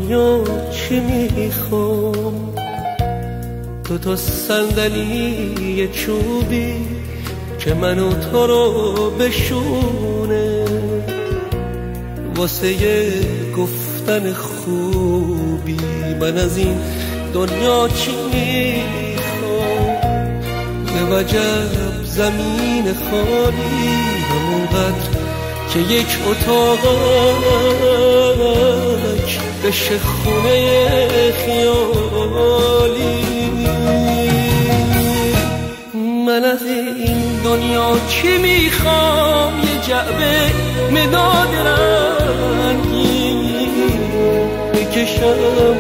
دنیا چی میخوام؟ دو تا صندلی چوبی که منو تو رو بشونه، واسه گفتن خوبی من از این دنیا چی میخوام؟ به وجب زمین خالی همونقدر که یک اتاقک بشه خونه خیالی. من از این دنیا چی میخوام؟ یه جعبه مداد رنگی بکشم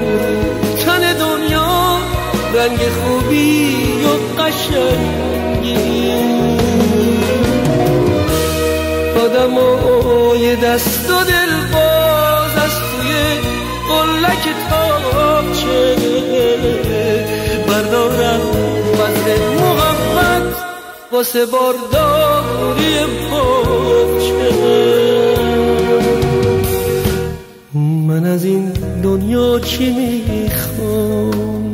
تن دنیا، رنگ خوبی و قشنگی. آدمای دست و دل باز از توی قلک تاقچه بردارم وزن محبت واسه بارداری پاچه. من از این دنیا چی میخوام؟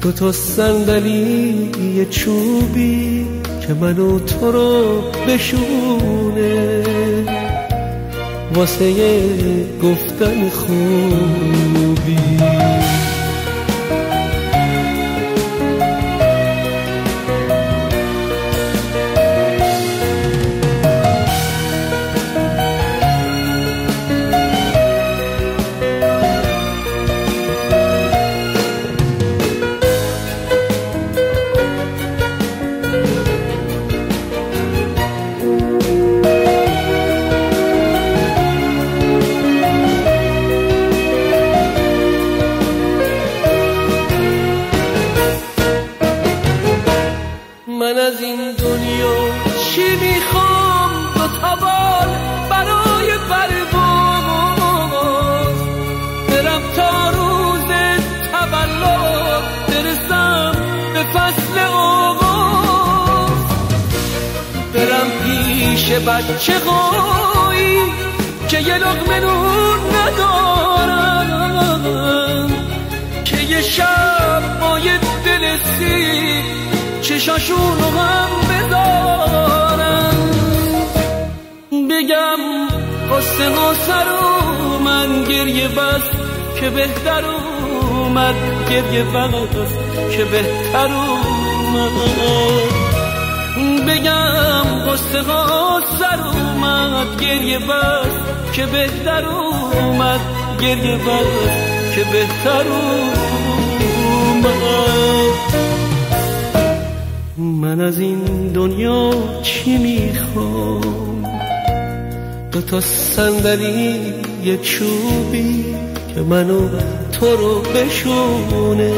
دو تا صندلی چوبی که منو تو رو بشونه، واسه گفتن خوبی. من از این دنیا چی میخوام؟ دو تا بال برای پرواز، برم تا روز تولد برسم به فصل آغاز، برم پیش بچه هایی که یه لقمه نون ندارن، که یه شب با یه دل سیر چشاشونو هم بذارم، بگم قصه ها سر من گریه بس که بهتر اومد، گریه بس که بهتر اومد، بگم قصه ها سر اومد گریه بس که بهتر اومد، گریه بس که بهتر اومد. من از این دنیا چی میخوام؟ دو تا صندلی چوبی که منو تو رو بشونه،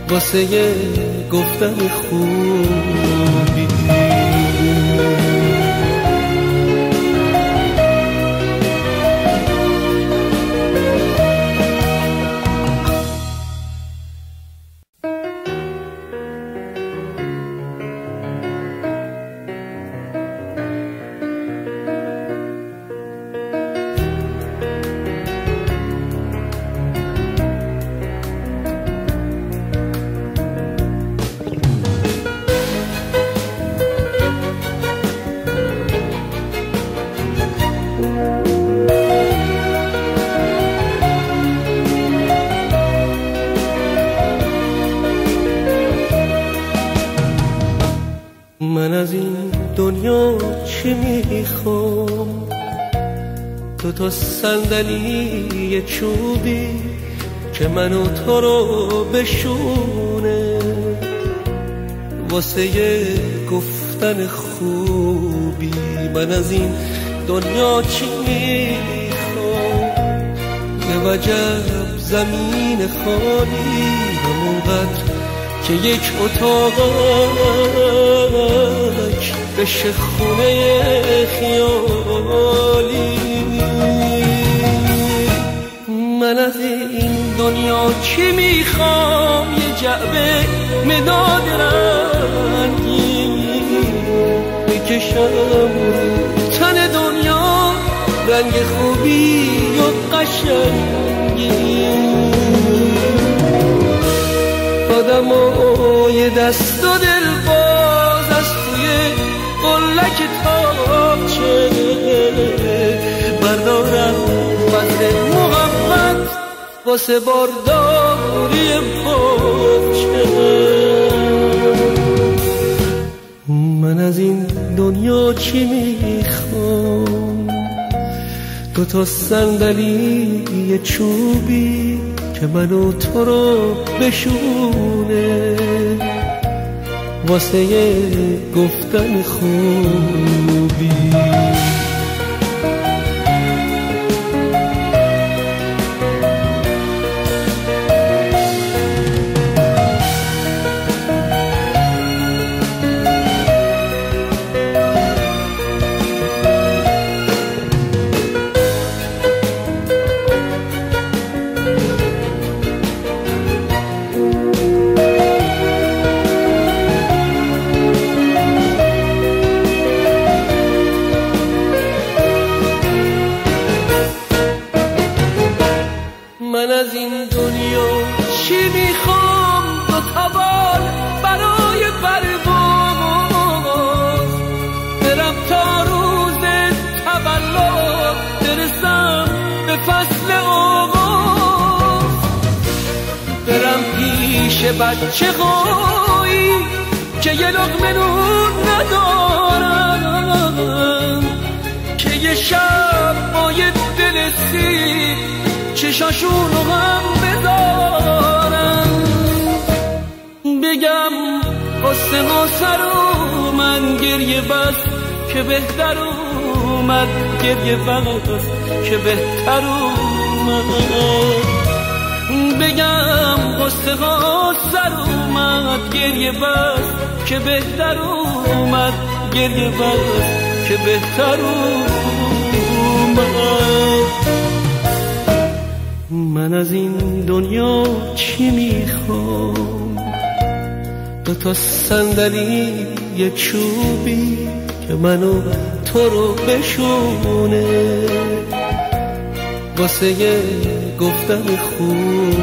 واسه گفتن خوبی. من از این دنیا چی میخوام؟ دو تا صندلی چوبی که منو تو رو بشونه، واسه گفتن خوبی. من از این دنیا چی میخوام؟ به وجب زمین خالی همونقدر که یک اتاقک بشه خونه خیالی. من از این دنیا چی میخوام؟ یه جعبه مداد رنگی بکشم تن دنیا، رنگ خوبی و قشنگی آدمای دست و دل باز از توی قلک تاقچه بردارم وزن محبت واسه بارداری پاچه. من از این دنیا چی میخوام؟ 2 تا صندلی چوبی که منو تو رو بشونه واسه گفتن خوبی. من از این دنیا چی میخوام؟ 2 تا بال برای پرواز برم تا روز تولد برسم به فصل آغاز برم پیش بچه هایی که یه لقمه نون ندارن که یه شب با یه دل سیر چشاشونو هم بذارم بگم قصه ها سر اومد گریه بس که بهتر اومد گریه بس که بهتر اومد بگم قصه ها سر اومد گریه بس که بهتر اومد گریه بس که بهتر اومد. من از این دنیا چی میخوام؟ 2 تا صندلی یه چوبی که منو تو رو بشونه واسه گفتن خوب.